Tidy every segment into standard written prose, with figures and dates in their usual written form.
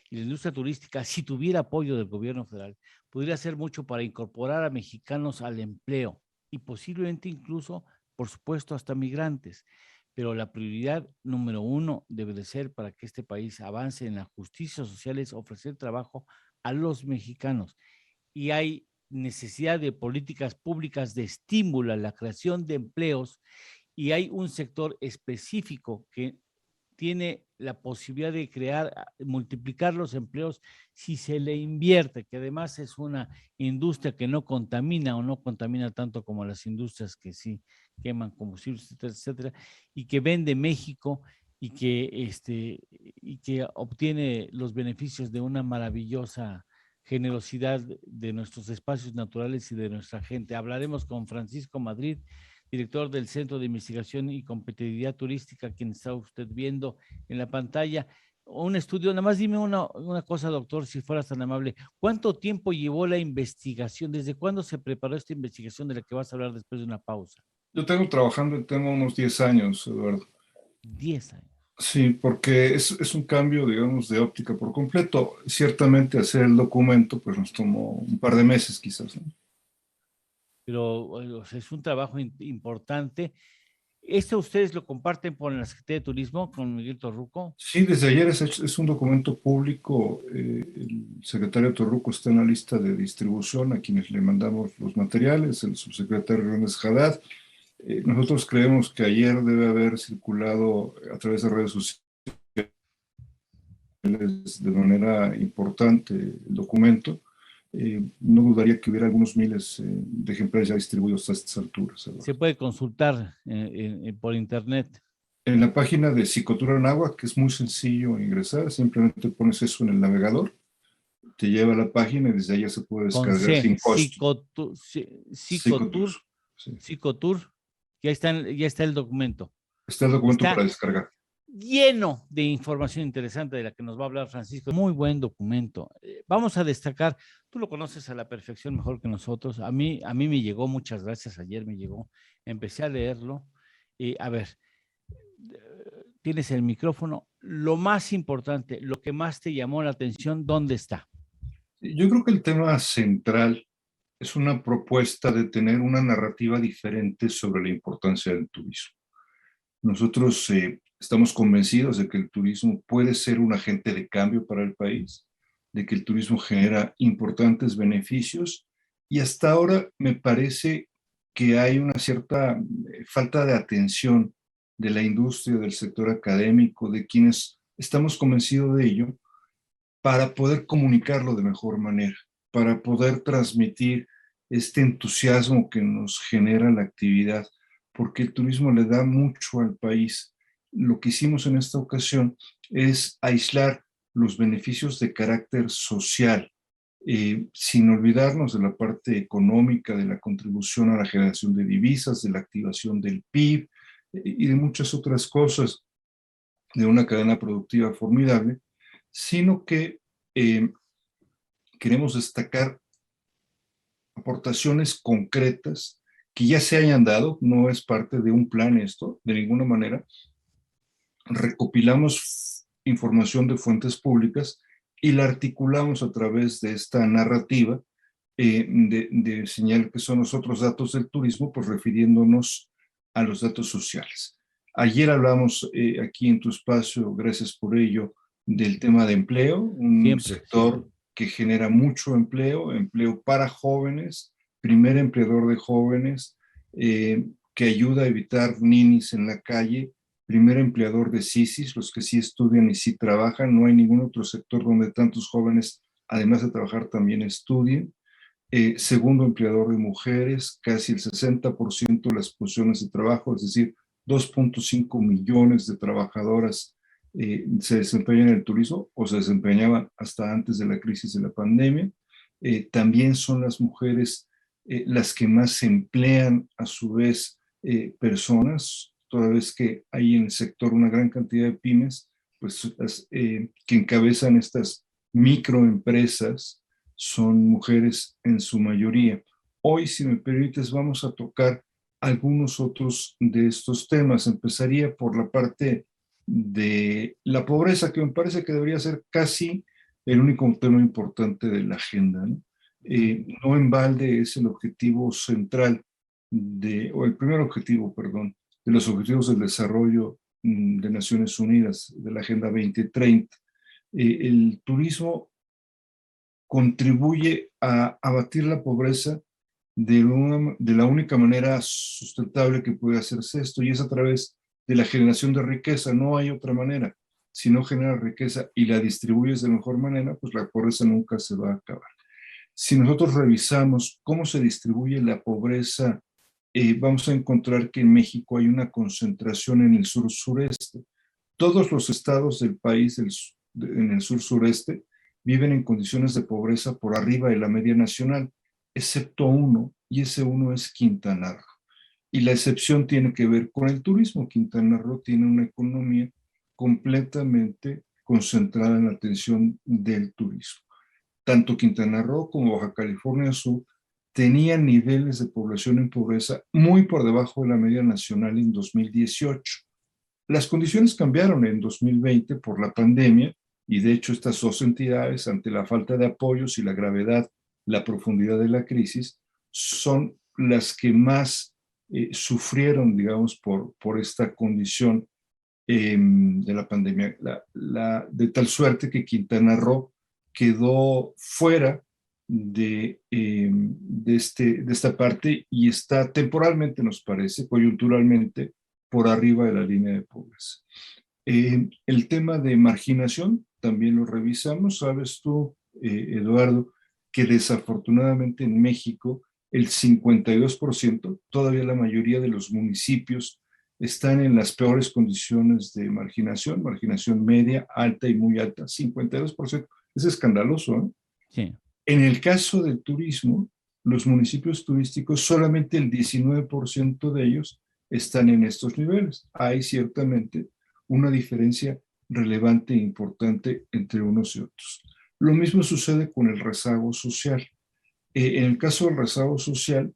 y la industria turística, si tuviera apoyo del gobierno federal, podría hacer mucho para incorporar a mexicanos al empleo y posiblemente incluso, por supuesto, hasta migrantes. Pero la prioridad número uno debe de ser para que este país avance en la justicia social es ofrecer trabajo a los mexicanos. Y hay necesidad de políticas públicas de estímulo a la creación de empleos y hay un sector específico que tiene la posibilidad de crear, multiplicar los empleos si se le invierte, que además es una industria que no contamina o no contamina tanto como las industrias que sí queman combustibles, etcétera, etcétera, y que vende México y que obtiene los beneficios de una maravillosa generosidad de nuestros espacios naturales y de nuestra gente. Hablaremos con Francisco Madrid, director del Centro de Investigación y Competitividad Turística, quien está usted viendo en la pantalla. Un estudio, nada más dime una cosa, doctor, si fueras tan amable. ¿Cuánto tiempo llevó la investigación? ¿Desde cuándo se preparó esta investigación de la que vas a hablar después de una pausa? Yo tengo trabajando, tengo unos 10 años, Eduardo. 10 años. Sí, porque es un cambio, digamos, de óptica por completo. Ciertamente hacer el documento, pues nos tomó un par de meses quizás, ¿no? Pero o sea, es un trabajo importante. ¿Esto ustedes lo comparten por la Secretaría de Turismo con Miguel Torruco? Sí, desde ayer es un documento público. El secretario Torruco está en la lista de distribución a quienes le mandamos los materiales, el subsecretario Hernández Haddad. Nosotros creemos que ayer debe haber circulado a través de redes sociales de manera importante el documento. No dudaría que hubiera algunos miles de ejemplares ya distribuidos a estas alturas. Se puede consultar por internet. En la página de Psicotura en Agua, que es muy sencillo ingresar, simplemente pones eso en el navegador, te lleva a la página y desde ahí ya se puede Con descargar C, sin costo. Psicotur, Psicotour, sí. Psicotour, ya está el documento. Está el documento para Está descargar. lleno de información interesante de la que nos va a hablar Francisco. Muy buen documento. Vamos a destacar, tú lo conoces a la perfección mejor que nosotros. A mí me llegó, muchas gracias, ayer me llegó. Empecé a leerlo. A ver, tienes el micrófono. Lo más importante, lo que más te llamó la atención, ¿dónde está? Yo creo que el tema central es una propuesta de tener una narrativa diferente sobre la importancia del turismo. Nosotros estamos convencidos de que el turismo puede ser un agente de cambio para el país, de que el turismo genera importantes beneficios y hasta ahora me parece que hay una cierta falta de atención de la industria, del sector académico, de quienes estamos convencidos de ello, para poder comunicarlo de mejor manera, para poder transmitir este entusiasmo que nos genera la actividad, porque el turismo le da mucho al país. Lo que hicimos en esta ocasión es aislar los beneficios de carácter social, sin olvidarnos de la parte económica, de la contribución a la generación de divisas, de la activación del PIB y de muchas otras cosas, de una cadena productiva formidable, sino que eh, queremos destacar aportaciones concretas que ya se hayan dado, no es parte de un plan esto, de ninguna manera. Recopilamos información de fuentes públicas y la articulamos a través de esta narrativa de señalar que son los otros datos del turismo, pues refiriéndonos a los datos sociales. Ayer hablamos aquí en tu espacio, gracias por ello, del tema de empleo, un Siempre, sí. sector que genera mucho empleo, empleo para jóvenes, primer empleador de jóvenes, que ayuda a evitar ninis en la calle, primer empleador de CICIS, los que sí estudian y sí trabajan. No hay ningún otro sector donde tantos jóvenes, además de trabajar, también estudien. Segundo empleador de mujeres, casi el 60% de las posiciones de trabajo, es decir, 2.5 millones de trabajadoras se desempeñan en el turismo o se desempeñaban hasta antes de la crisis de la pandemia. También son las mujeres las que más emplean a su vez personas, toda vez que hay en el sector una gran cantidad de pymes, pues que encabezan estas microempresas son mujeres en su mayoría. Hoy, si me permites, vamos a tocar algunos otros de estos temas. Empezaría por la parte de la pobreza, que me parece que debería ser casi el único tema importante de la agenda, ¿no? No en balde es el objetivo central o el primer objetivo, perdón, de los objetivos del desarrollo de Naciones Unidas, de la Agenda 2030. El turismo contribuye a abatir la pobreza de la única manera sustentable que puede hacerse esto, y es a través de la generación de riqueza. No hay otra manera. Si no generas riqueza y la distribuyes de mejor manera, pues la pobreza nunca se va a acabar. Si nosotros revisamos cómo se distribuye la pobreza, vamos a encontrar que en México hay una concentración en el sur-sureste. Todos los estados del país en el sur-sureste viven en condiciones de pobreza por arriba de la media nacional, excepto uno, y ese uno es Quintana Roo. Y la excepción tiene que ver con el turismo. Quintana Roo tiene una economía completamente concentrada en la atención del turismo. Tanto Quintana Roo como Baja California Sur tenían niveles de población en pobreza muy por debajo de la media nacional en 2018. Las condiciones cambiaron en 2020 por la pandemia, y de hecho estas dos entidades, ante la falta de apoyos y la gravedad, la profundidad de la crisis, son las que más sufrieron, digamos, por esta condición de la pandemia, de tal suerte que Quintana Roo quedó fuera de esta parte y está temporalmente, nos parece, coyunturalmente, por arriba de la línea de pobreza. El tema de marginación también lo revisamos. Sabes tú, Eduardo, que desafortunadamente en México el 52%, todavía la mayoría de los municipios están en las peores condiciones de marginación, marginación media, alta y muy alta, 52%. Es escandaloso, ¿eh? Sí. En el caso del turismo, los municipios turísticos, solamente el 19% de ellos están en estos niveles. Hay ciertamente una diferencia relevante e importante entre unos y otros. Lo mismo sucede con el rezago social. En el caso del rezago social,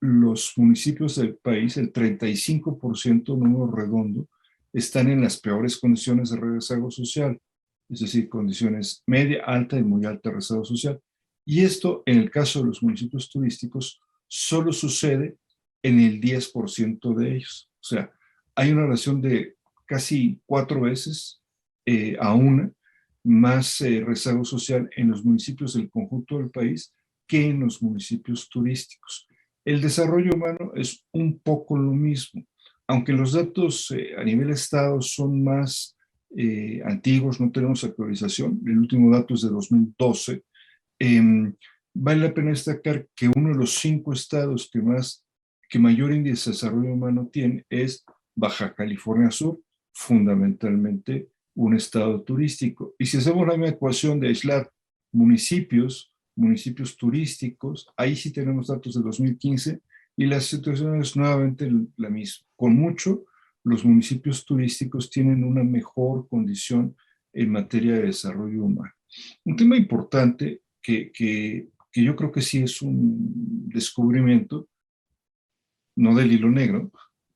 los municipios del país, el 35%, número redondo, están en las peores condiciones de rezago social, es decir, condiciones media, alta y muy alta de rezago social. Y esto, en el caso de los municipios turísticos, solo sucede en el 10% de ellos. O sea, hay una relación de casi 4 veces a una más rezago social en los municipios del conjunto del país que en los municipios turísticos. El desarrollo humano es un poco lo mismo, aunque los datos a nivel estado son más antiguos, no tenemos actualización. El último dato es de 2012. Vale la pena destacar que uno de los 5 estados que mayor índice de desarrollo humano tiene es Baja California Sur, fundamentalmente un estado turístico. Y si hacemos la misma ecuación de aislar municipios turísticos, ahí sí tenemos datos de 2015 y la situación es nuevamente la misma. Con mucho, los municipios turísticos tienen una mejor condición en materia de desarrollo humano. Un tema importante que yo creo que sí es un descubrimiento, no del hilo negro,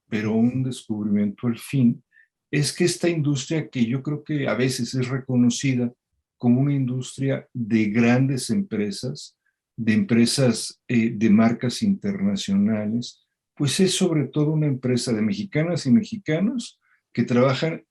pero un descubrimiento al fin, es que esta industria, que yo creo que a veces es reconocida como una industria de grandes empresas, de marcas internacionales, pues es sobre todo una empresa de mexicanas y mexicanos que trabajan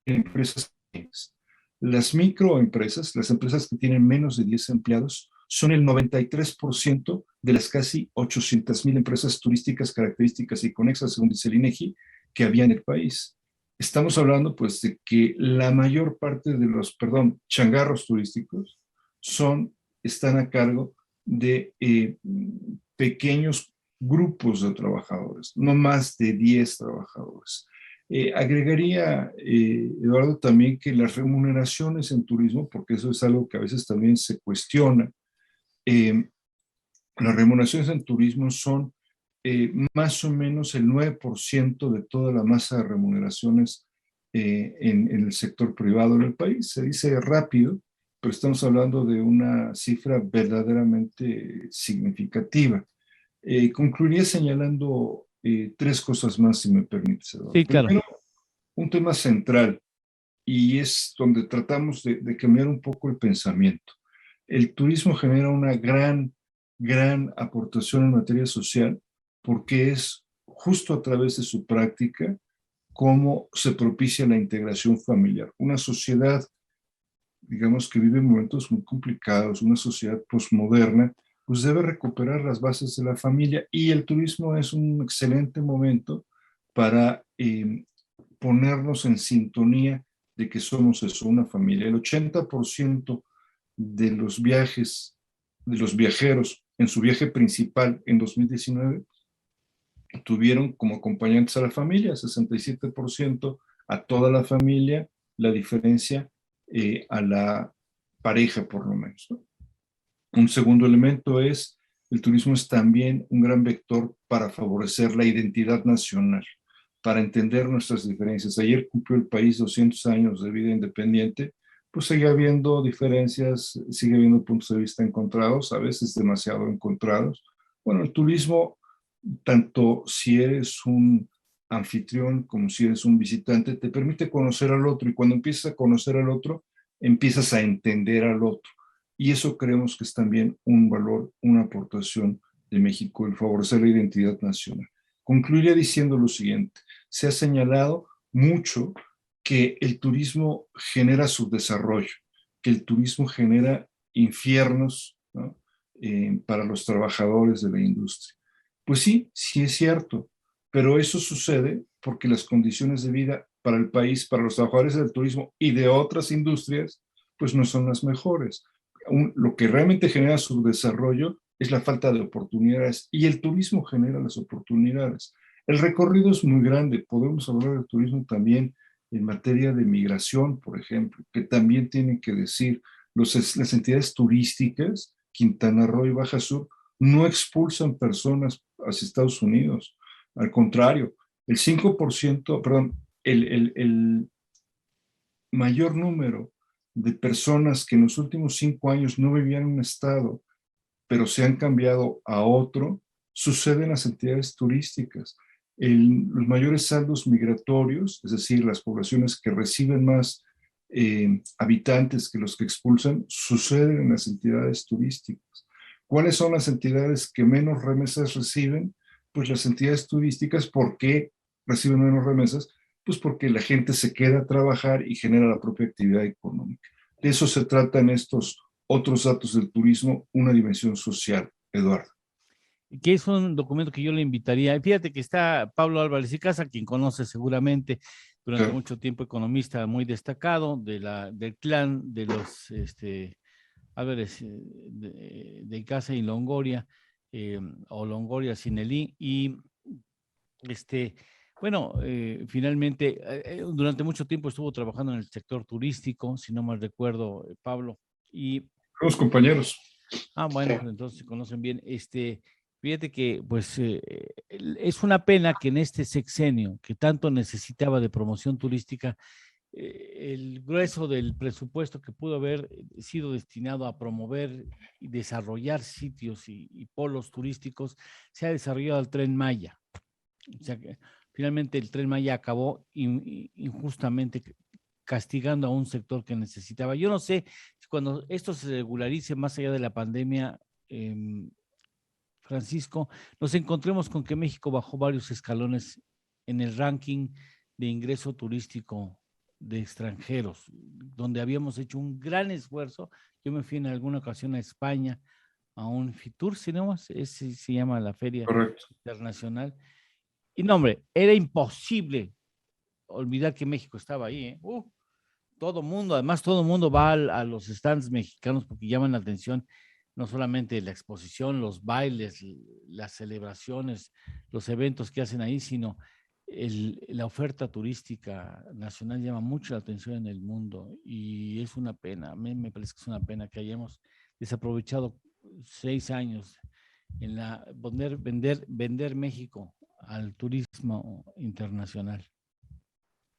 en empresas pequeñas. Las microempresas, las empresas que tienen menos de 10 empleados, son el 93% de las casi 800,000 empresas turísticas características y conexas, según dice el INEGI, que había en el país. Estamos hablando, pues, de que la mayor parte de los, changarros turísticos están a cargo de pequeños grupos de trabajadores, no más de 10 trabajadores. Agregaría, Eduardo, también que las remuneraciones en turismo, porque eso es algo que a veces también se cuestiona, las remuneraciones en turismo son más o menos el 9% de toda la masa de remuneraciones en el sector privado en el país. Se dice rápido, pero estamos hablando de una cifra verdaderamente significativa. Concluiría señalando 3 cosas más, si me permites, Eduardo. Sí, claro. Primero, un tema central y es donde tratamos de cambiar un poco el pensamiento. El turismo genera una gran aportación en materia social porque es justo a través de su práctica cómo se propicia la integración familiar. Una sociedad, digamos, que vive momentos muy complicados, una sociedad posmoderna, pues debe recuperar las bases de la familia y el turismo es un excelente momento para ponernos en sintonía de que somos eso, una familia. El 80% de los viajes, de los viajeros en su viaje principal en 2019 tuvieron como acompañantes a la familia, 67% a toda la familia, la diferencia a la pareja por lo menos, ¿no? Un segundo elemento es, el turismo es también un gran vector para favorecer la identidad nacional, para entender nuestras diferencias. Ayer cumplió el país 200 años de vida independiente, pues sigue habiendo diferencias, sigue habiendo puntos de vista encontrados, a veces demasiado encontrados. Bueno, el turismo, tanto si eres un anfitrión como si eres un visitante, te permite conocer al otro y cuando empiezas a conocer al otro, empiezas a entender al otro. Y eso creemos que es también un valor, una aportación de México, el favorecer la identidad nacional. Concluiría diciendo lo siguiente, se ha señalado mucho que el turismo genera subdesarrollo, que el turismo genera infiernos, ¿no? Para los trabajadores de la industria. Pues sí, sí es cierto, pero eso sucede porque las condiciones de vida para el país, para los trabajadores del turismo y de otras industrias, pues no son las mejores. Lo que realmente genera su desarrollo es la falta de oportunidades y el turismo genera las oportunidades. El recorrido es muy grande, podemos hablar del turismo también en materia de migración, por ejemplo, que también tienen que decir, las entidades turísticas, Quintana Roo y Baja Sur, no expulsan personas hacia Estados Unidos, al contrario, el 5%, perdón, el mayor número de personas que en los últimos 5 años no vivían en un estado, pero se han cambiado a otro, sucede en las entidades turísticas. Los mayores saldos migratorios, es decir, las poblaciones que reciben más habitantes que los que expulsan, suceden en las entidades turísticas. ¿Cuáles son las entidades que menos remesas reciben? Pues las entidades turísticas. ¿Por qué reciben menos remesas? Pues porque la gente se queda a trabajar y genera la propia actividad económica. De eso se trata en estos otros datos del turismo, una dimensión social, Eduardo. Que es un documento que yo le invitaría. Fíjate que está Pablo Álvarez y Casa, quien conoce seguramente, durante Claro. mucho tiempo economista muy destacado del clan de los Álvarez de Casa y Longoria, o Longoria Sinelí, y este, bueno, finalmente, durante mucho tiempo estuvo trabajando en el sector turístico, si no mal recuerdo, Pablo, y Somos compañeros. bueno, pues entonces se conocen bien. Fíjate que, pues, es una pena que en este sexenio, que tanto necesitaba de promoción turística, el grueso del presupuesto que pudo haber sido destinado a promover y desarrollar sitios y polos turísticos, se ha desarrollado el Tren Maya. O sea que finalmente el Tren Maya acabó injustamente castigando a un sector que necesitaba. Yo no sé si cuando esto se regularice más allá de la pandemia, eh, Francisco, nos encontremos con que México bajó varios escalones en el ranking de ingreso turístico de extranjeros, donde habíamos hecho un gran esfuerzo. Yo me fui en alguna ocasión a España, a un Fitur, si no, ese se llama la Feria Correcto. Internacional. Y no, hombre, era imposible olvidar que México estaba ahí, ¿eh? Todo mundo, además todo mundo va a los stands mexicanos porque llaman la atención no solamente la exposición, los bailes, las celebraciones, los eventos que hacen ahí, sino la oferta turística nacional llama mucho la atención en el mundo y es una pena, a mí me parece que es una pena que hayamos desaprovechado 6 años en vender México al turismo internacional.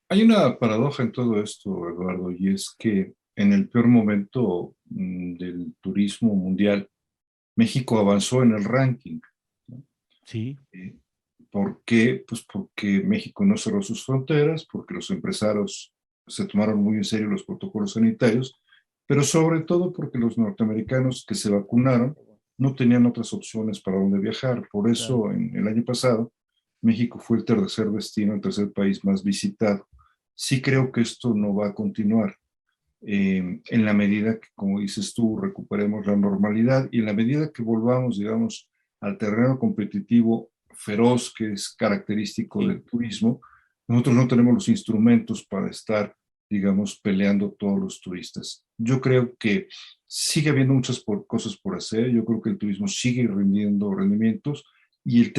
Hay una paradoja en todo esto, Eduardo, y es que en el peor momento del turismo mundial, México avanzó en el ranking, ¿no? Sí, Eh, ¿Por qué? Pues porque México no cerró sus fronteras, porque los empresarios se tomaron muy en serio los protocolos sanitarios, pero sobre todo porque los norteamericanos que se vacunaron no tenían otras opciones para dónde viajar. Por Claro. eso, en el año pasado, México fue el tercer destino, el tercer país más visitado. Sí creo que esto no va a continuar en la medida que, como dices tú, recuperemos la normalidad y en la medida que volvamos, digamos, al terreno competitivo feroz que es característico Sí, del turismo, nosotros no tenemos los instrumentos para estar, digamos, peleando todos los turistas. Yo creo que sigue habiendo muchas cosas por hacer, yo creo que el turismo sigue rindiendo rendimientos y el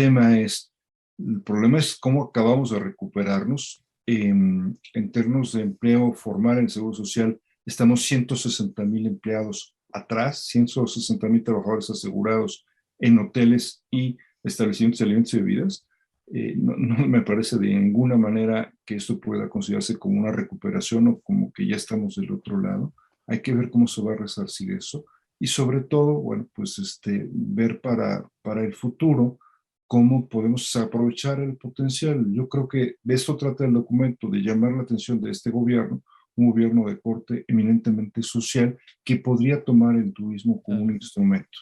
problema es cómo acabamos de recuperarnos en términos de empleo formal en el Seguro Social. Estamos 160,000 empleados atrás, 160,000 trabajadores asegurados en hoteles y establecimientos de alimentos y bebidas. No me parece de ninguna manera que esto pueda considerarse como una recuperación o como que ya estamos del otro lado. Hay que ver cómo se va a resarcir eso y sobre todo, bueno, pues ver para el futuro cómo podemos aprovechar el potencial. Yo creo que de esto trata el documento, de llamar la atención de este gobierno, un gobierno de corte eminentemente social que podría tomar el turismo como un claro. instrumento.